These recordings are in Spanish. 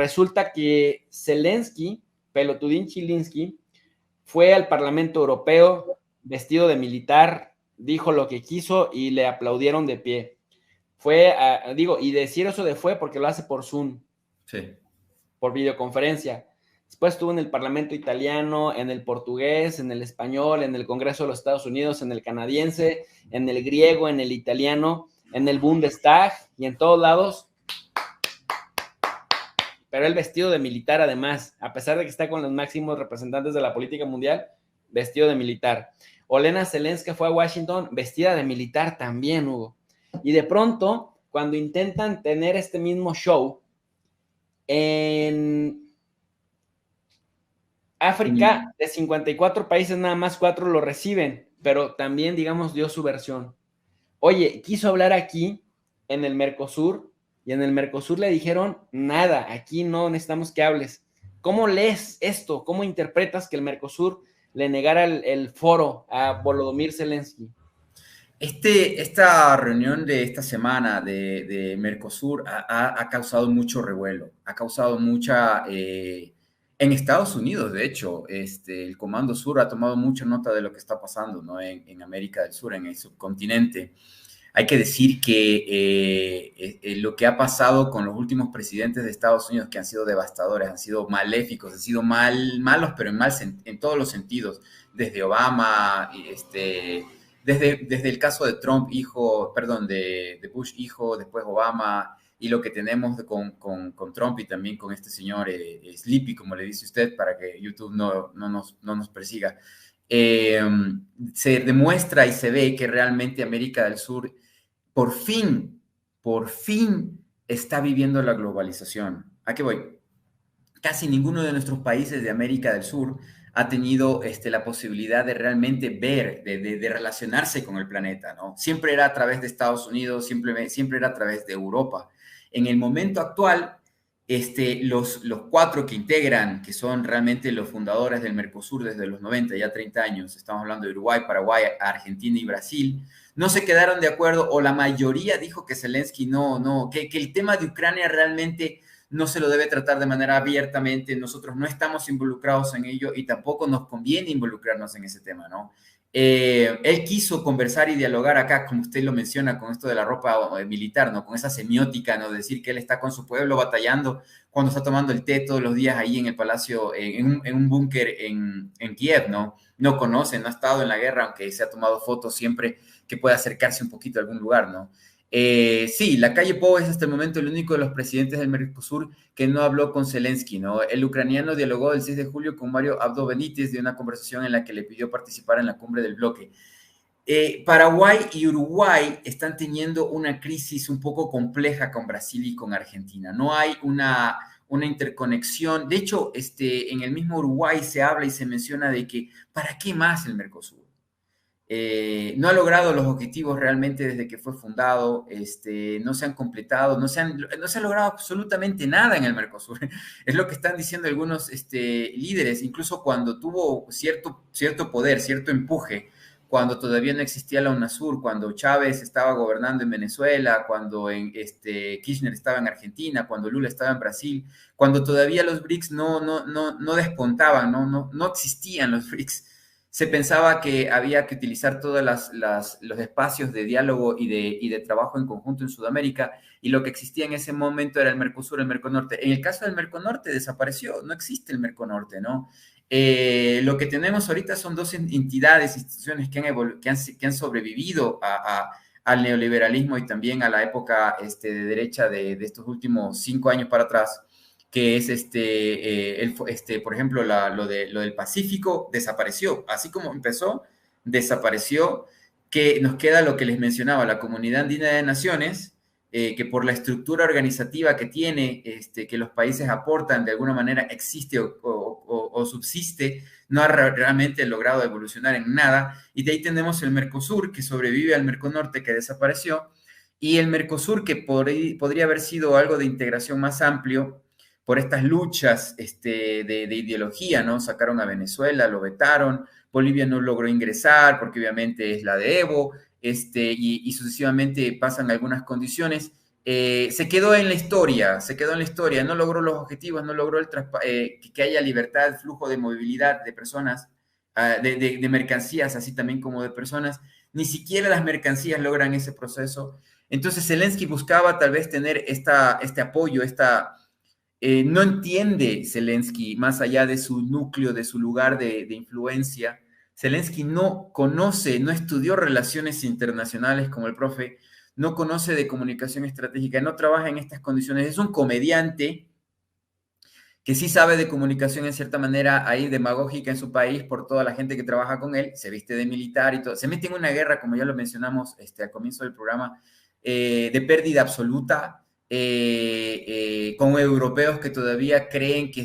resulta que Zelensky, Pelotudín Chilinsky, fue al Parlamento Europeo vestido de militar, dijo lo que quiso y le aplaudieron de pie. Y decir eso de fue porque lo hace por Zoom, Sí. por videoconferencia. Después estuvo en el Parlamento italiano, en el portugués, en el español, en el Congreso de los Estados Unidos, en el canadiense, en el griego, en el italiano, en el Bundestag y en todos lados. Pero él vestido de militar además, a pesar de que está con los máximos representantes de la política mundial, vestido de militar. Olena Zelenska fue a Washington vestida de militar también, Hugo. Y de pronto, cuando intentan tener este mismo show, en África, de 54 países, nada más 4 lo reciben, pero también, digamos, dio su versión. Oye, quiso hablar aquí, en el Mercosur, y en el Mercosur le dijeron, nada, aquí no necesitamos que hables. ¿Cómo lees esto? ¿Cómo interpretas que el Mercosur le negara el foro a Volodymyr Zelensky? Esta reunión de esta semana de Mercosur ha causado mucho revuelo, ha causado mucha... en Estados Unidos, de hecho, el Comando Sur ha tomado mucha nota de lo que está pasando, ¿no? En América del Sur, en el subcontinente. Hay que decir que lo que ha pasado con los últimos presidentes de Estados Unidos, que han sido devastadores, han sido maléficos, han sido malos, pero en todos los sentidos, desde Obama, desde el caso de Trump, de Bush hijo, después Obama, y lo que tenemos con Trump y también con este señor Sleepy, como le dice usted, para que YouTube no nos persiga. Se demuestra y se ve que realmente América del Sur por fin está viviendo la globalización. ¿A qué voy? Casi ninguno de nuestros países de América del Sur ha tenido la posibilidad de realmente ver, de relacionarse con el planeta, ¿no? Siempre era a través de Estados Unidos, siempre era a través de Europa. En el momento actual, los 4 que integran, que son realmente los fundadores del Mercosur desde los 90, ya 30 años, estamos hablando de Uruguay, Paraguay, Argentina y Brasil, no se quedaron de acuerdo, o la mayoría dijo que Zelensky que el tema de Ucrania realmente no se lo debe tratar de manera abiertamente, nosotros no estamos involucrados en ello y tampoco nos conviene involucrarnos en ese tema, ¿no? Él quiso conversar y dialogar acá, como usted lo menciona, con esto de la ropa militar, ¿no? Con esa semiótica, ¿no? Decir que él está con su pueblo batallando cuando está tomando el té todos los días ahí en el palacio, en un búnker en Kiev, ¿no? No conoce, no ha estado en la guerra, aunque se ha tomado fotos siempre que pueda acercarse un poquito a algún lugar, ¿no? Sí, la calle Pou es hasta el momento el único de los presidentes del Mercosur que no habló con Zelensky, ¿no? El ucraniano dialogó el 6 de julio con Mario Abdo Benítez de una conversación en la que le pidió participar en la cumbre del bloque. Paraguay y Uruguay están teniendo una crisis un poco compleja con Brasil y con Argentina. No hay una interconexión. De hecho, en el mismo Uruguay se habla y se menciona de que ¿para qué más el Mercosur? No ha logrado los objetivos realmente desde que fue fundado, no se han completado, no se ha logrado absolutamente nada en el Mercosur. Es lo que están diciendo algunos líderes, incluso cuando tuvo cierto poder, cierto empuje, cuando todavía no existía la UNASUR, cuando Chávez estaba gobernando en Venezuela, cuando Kirchner estaba en Argentina, cuando Lula estaba en Brasil, cuando todavía los BRICS no despuntaban, no existían los BRICS. Se pensaba que había que utilizar todos los espacios de diálogo y de trabajo en conjunto en Sudamérica, y lo que existía en ese momento era el Mercosur, el Merconorte. En el caso del Merconorte desapareció, no existe el Merconorte, ¿no? Lo que tenemos ahorita son 2 entidades, instituciones que han sobrevivido al neoliberalismo y también a la época de derecha de estos últimos 5 años para atrás, que es por ejemplo, lo del Pacífico desapareció, así como empezó, desapareció, que nos queda lo que les mencionaba, la Comunidad Andina de Naciones, que por la estructura organizativa que tiene, que los países aportan, de alguna manera existe o subsiste, no ha realmente logrado evolucionar en nada, y de ahí tenemos el Mercosur, que sobrevive al Merconorte, que desapareció, y el Mercosur, que podría haber sido algo de integración más amplio, por estas luchas de ideología, ¿no? Sacaron a Venezuela, lo vetaron, Bolivia no logró ingresar porque obviamente es la de Evo, y sucesivamente pasan algunas condiciones, se quedó en la historia, no logró los objetivos, no logró que haya libertad, flujo de movilidad de personas, de mercancías, así también como de personas. Ni siquiera las mercancías logran ese proceso. Entonces Zelensky buscaba tal vez tener este apoyo, no entiende Zelensky más allá de su núcleo, de su lugar de influencia. Zelensky no conoce, no estudió relaciones internacionales como el profe, no conoce de comunicación estratégica, no trabaja en estas condiciones. Es un comediante que sí sabe de comunicación en cierta manera, ahí demagógica en su país por toda la gente que trabaja con él, se viste de militar y todo, se mete en una guerra, como ya lo mencionamos al comienzo del programa, de pérdida absoluta, con europeos que todavía creen que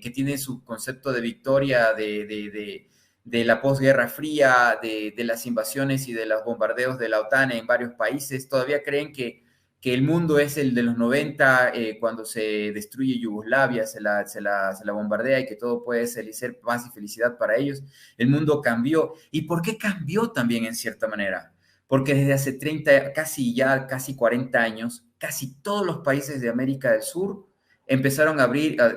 que tienen su concepto de victoria de la posguerra fría, de las invasiones y de los bombardeos de la OTAN en varios países, todavía creen que el mundo es el de los 90, cuando se destruye Yugoslavia, se la bombardea y que todo puede ser paz y felicidad para ellos. El mundo cambió. ¿Y por qué cambió también en cierta manera? Porque desde hace 30, casi 40 años, casi todos los países de América del Sur empezaron a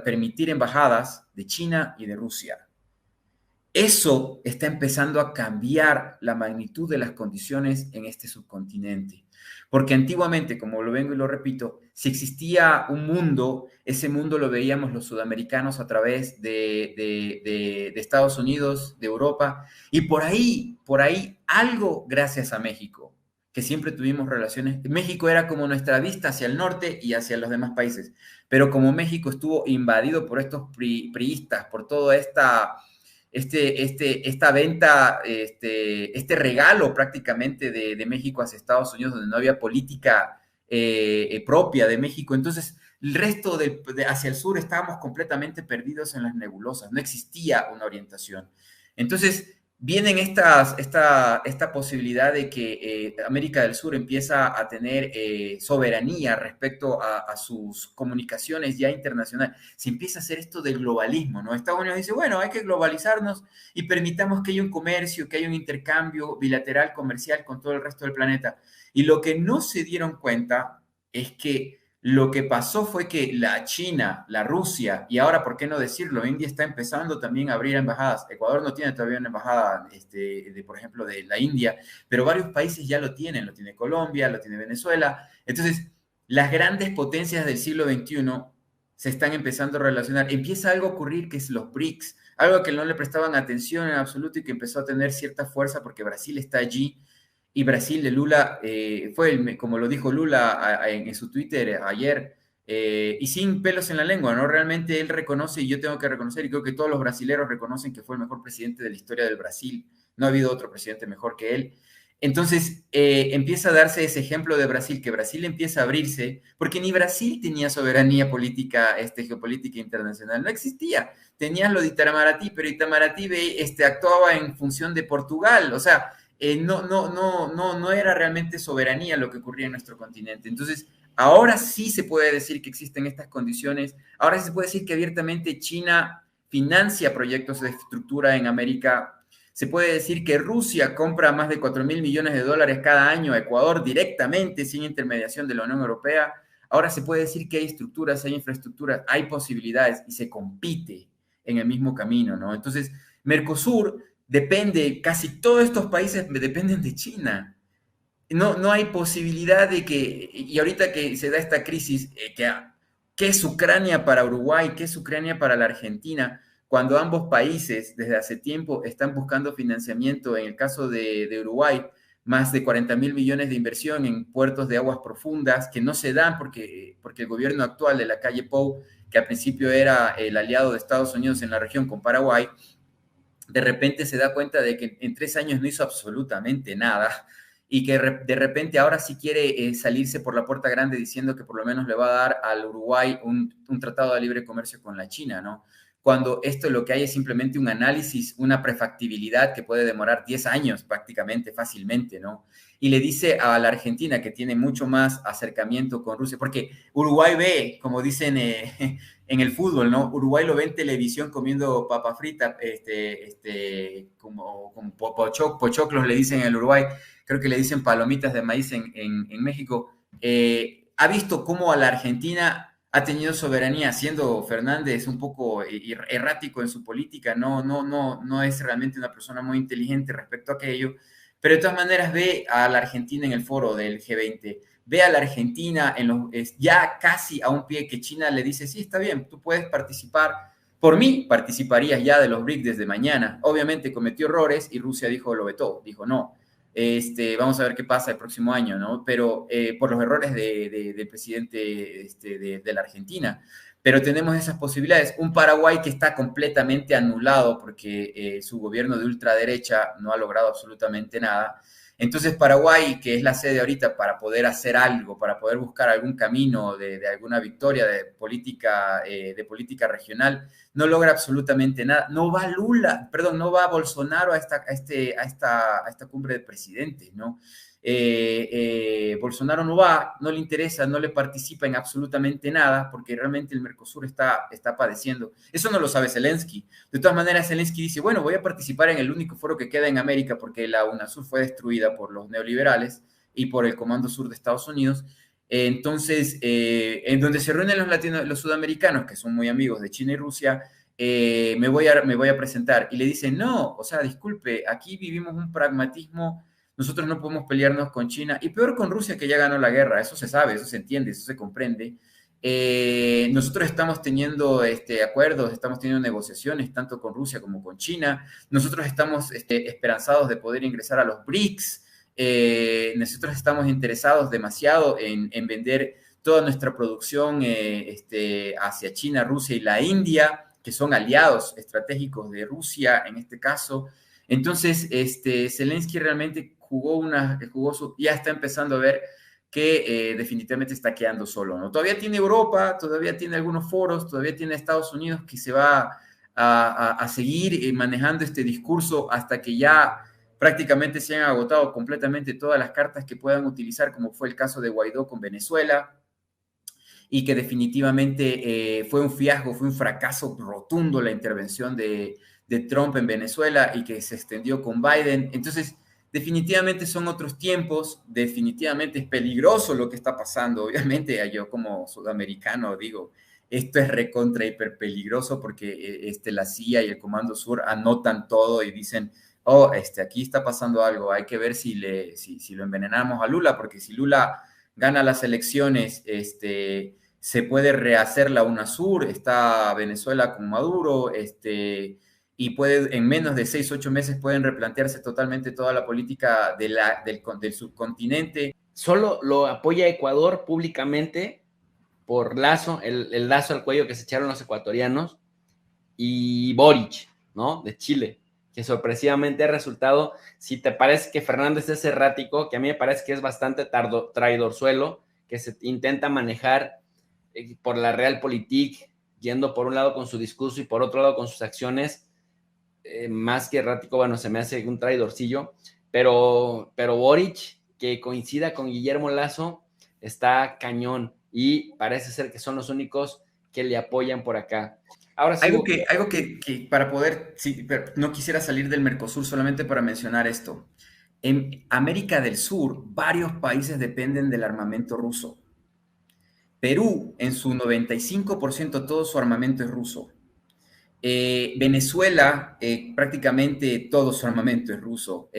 permitir embajadas de China y de Rusia. Eso está empezando a cambiar la magnitud de las condiciones en este subcontinente. Porque antiguamente, como lo vengo y lo repito, si existía un mundo, ese mundo lo veíamos los sudamericanos a través de Estados Unidos, de Europa, y por ahí algo gracias a México, que siempre tuvimos relaciones. México era como nuestra vista hacia el norte y hacia los demás países, pero como México estuvo invadido por estos priistas, por toda esta venta, este regalo prácticamente de México hacia Estados Unidos, donde no había política propia de México. Entonces, el resto hacia el sur estábamos completamente perdidos en las nebulosas, no existía una orientación. Entonces, vienen esta posibilidad de que América del Sur empieza a tener soberanía respecto a sus comunicaciones ya internacionales. Se empieza a hacer esto del globalismo, ¿no? Estados Unidos dice, bueno, hay que globalizarnos y permitamos que haya un comercio, que haya un intercambio bilateral comercial con todo el resto del planeta. Y lo que no se dieron cuenta es que lo que pasó fue que la China, la Rusia, y ahora, ¿por qué no decirlo? India está empezando también a abrir embajadas. Ecuador no tiene todavía una embajada, por ejemplo, de la India, pero varios países ya lo tienen Colombia, lo tiene Venezuela. Entonces, las grandes potencias del siglo XXI se están empezando a relacionar. Empieza algo a ocurrir que es los BRICS, algo que no le prestaban atención en absoluto y que empezó a tener cierta fuerza porque Brasil está allí. Y Brasil de Lula como lo dijo Lula en su Twitter ayer, y sin pelos en la lengua, ¿no? Realmente él reconoce, y yo tengo que reconocer, y creo que todos los brasileros reconocen que fue el mejor presidente de la historia del Brasil. No ha habido otro presidente mejor que él. Entonces, empieza a darse ese ejemplo de Brasil, que Brasil empieza a abrirse, porque ni Brasil tenía soberanía política, geopolítica internacional, no existía. Tenías lo de Itamaraty, pero Itamaraty actuaba en función de Portugal, o sea, no era realmente soberanía lo que ocurría en nuestro continente. Entonces, ahora sí se puede decir que existen estas condiciones, ahora sí se puede decir que abiertamente China financia proyectos de estructura en América. Se puede decir que Rusia compra más de 4.000 millones de dólares cada año a Ecuador directamente, sin intermediación de la Unión Europea. Ahora se puede decir que hay estructuras, hay infraestructuras, hay posibilidades y se compite en el mismo camino, ¿no? Entonces, Mercosur casi todos estos países dependen de China. No hay posibilidad de que, y ahorita que se da esta crisis, ¿qué es Ucrania para Uruguay? ¿Qué es Ucrania para la Argentina? Cuando ambos países desde hace tiempo están buscando financiamiento, en el caso de Uruguay, más de 40.000 millones de inversión en puertos de aguas profundas que no se dan porque el gobierno actual de la calle Pou, que al principio era el aliado de Estados Unidos en la región con Paraguay, de repente se da cuenta de que en 3 años no hizo absolutamente nada y que de repente ahora sí quiere salirse por la puerta grande diciendo que por lo menos le va a dar al Uruguay un tratado de libre comercio con la China, ¿no? Cuando esto lo que hay es simplemente un análisis, una prefactibilidad que puede demorar 10 años prácticamente, fácilmente, ¿no? Y le dice a la Argentina que tiene mucho más acercamiento con Rusia, porque Uruguay ve, como dicen en el fútbol, ¿no? Uruguay lo ve en televisión comiendo papa frita, como pochoclos le dicen en el Uruguay, creo que le dicen palomitas de maíz en México, ha visto cómo a la Argentina ha tenido soberanía, siendo Fernández un poco errático en su política, no es realmente una persona muy inteligente respecto a aquello, pero de todas maneras ve a la Argentina en el foro del G20, ve a la Argentina ya casi a un pie que China le dice, sí, está bien, tú puedes participar, por mí participarías ya de los BRICS desde mañana. Obviamente cometió errores y Rusia lo vetó, dijo no. Vamos a ver qué pasa el próximo año, ¿no? Pero por los errores del presidente de la Argentina. Pero tenemos esas posibilidades. Un Paraguay que está completamente anulado porque su gobierno de ultraderecha no ha logrado absolutamente nada. Entonces Paraguay, que es la sede ahorita para poder hacer algo, para poder buscar algún camino de alguna victoria de política regional, no logra absolutamente nada. No va Lula, perdón, no va Bolsonaro a esta cumbre de presidentes, ¿no? Bolsonaro no va, no le interesa, no le participa en absolutamente nada, porque realmente el Mercosur está padeciendo. Eso no lo sabe Zelensky. De todas maneras, Zelensky dice, bueno, voy a participar en el único foro que queda en América, porque la UNASUR fue destruida por los neoliberales y por el Comando Sur de Estados Unidos. Entonces, en donde se reúnen los sudamericanos, que son muy amigos de China y Rusia, me voy a presentar. Y le dicen, no, o sea, disculpe, aquí vivimos un pragmatismo, nosotros no podemos pelearnos con China, y peor con Rusia, que ya ganó la guerra, eso se sabe, eso se entiende, eso se comprende. Nosotros estamos teniendo acuerdos, estamos teniendo negociaciones tanto con Rusia como con China, nosotros estamos esperanzados de poder ingresar a los BRICS, nosotros estamos interesados demasiado en vender toda nuestra producción hacia China, Rusia y la India, que son aliados estratégicos de Rusia en este caso. Entonces, Zelensky realmente ya está empezando a ver que definitivamente está quedando solo, ¿no? Todavía tiene Europa, todavía tiene algunos foros, todavía tiene Estados Unidos que se va a seguir manejando este discurso hasta que ya prácticamente se han agotado completamente todas las cartas que puedan utilizar, como fue el caso de Guaidó con Venezuela, y que definitivamente fue un fiasco, fue un fracaso rotundo la intervención de Trump en Venezuela y que se extendió con Biden. Entonces, definitivamente son otros tiempos, definitivamente es peligroso lo que está pasando. Obviamente, yo como sudamericano digo, esto es recontra hiper peligroso porque la CIA y el Comando Sur anotan todo y dicen, oh, aquí está pasando algo, hay que ver si lo envenenamos a Lula, porque si Lula gana las elecciones, se puede rehacer la UNASUR, está Venezuela con Maduro, y en menos de 6, 8 meses pueden replantearse totalmente toda la política del subcontinente. Solo lo apoya Ecuador públicamente por Lazo, el lazo al cuello que se echaron los ecuatorianos, y Boric, ¿no? De Chile, que sorpresivamente ha resultado, si te parece que Fernández es errático, que a mí me parece que es bastante traidorzuelo, que se intenta manejar por la realpolitik, yendo por un lado con su discurso y por otro lado con sus acciones, más que errático, bueno, se me hace un traidorcillo, pero Boric, que coincida con Guillermo Lazo, está cañón y parece ser que son los únicos que le apoyan por acá. Ahora sí. Algo que para poder, sí, no quisiera salir del Mercosur solamente para mencionar esto. En América del Sur, varios países dependen del armamento ruso. Perú, en su 95%, todo su armamento es ruso. Venezuela, prácticamente todo su armamento es ruso,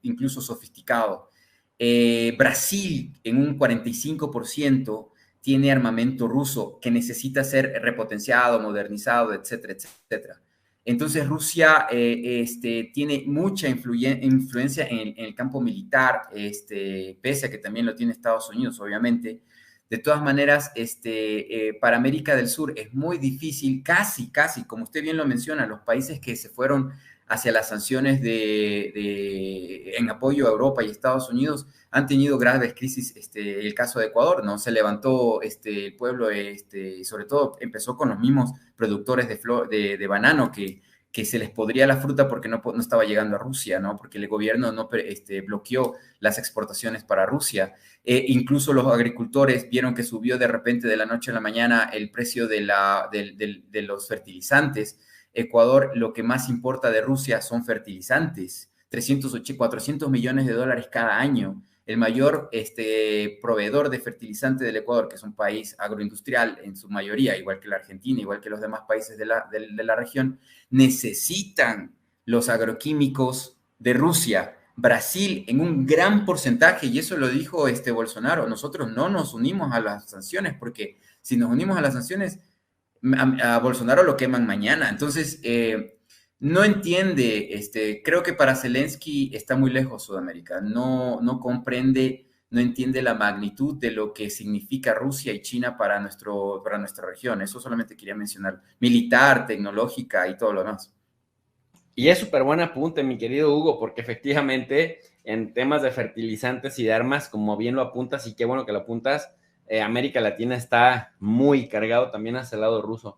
incluso sofisticado. Brasil, en un 45%, tiene armamento ruso que necesita ser repotenciado, modernizado, etcétera, etcétera. Entonces Rusia tiene mucha influencia en el campo militar, pese a que también lo tiene Estados Unidos, obviamente. De todas maneras, para América del Sur es muy difícil, casi, como usted bien lo menciona, los países que se fueron hacia las sanciones en apoyo a Europa y Estados Unidos han tenido graves crisis. El caso de Ecuador, ¿no? Se levantó el pueblo, sobre todo empezó con los mismos productores de banano que se les podría la fruta porque no estaba llegando a Rusia, ¿no? Porque el gobierno no bloqueó las exportaciones para Rusia. Incluso los agricultores vieron que subió de repente de la noche a la mañana el precio de los fertilizantes. Ecuador, lo que más importa de Rusia son fertilizantes, 400 millones de dólares cada año. el mayor proveedor de fertilizante del Ecuador, que es un país agroindustrial en su mayoría, igual que la Argentina, igual que los demás países de la región, necesitan los agroquímicos de Rusia. Brasil en un gran porcentaje, y eso lo dijo Bolsonaro, nosotros no nos unimos a las sanciones, porque si nos unimos a las sanciones, a Bolsonaro lo queman mañana. Entonces, no entiende, creo que para Zelensky está muy lejos Sudamérica, no comprende, no entiende la magnitud de lo que significa Rusia y China para nuestra región. Eso solamente quería mencionar, militar, tecnológica y todo lo demás. Y es súper buen apunte, mi querido Hugo, porque efectivamente en temas de fertilizantes y de armas, como bien lo apuntas, y qué bueno que lo apuntas, América Latina está muy cargado también hacia el lado ruso.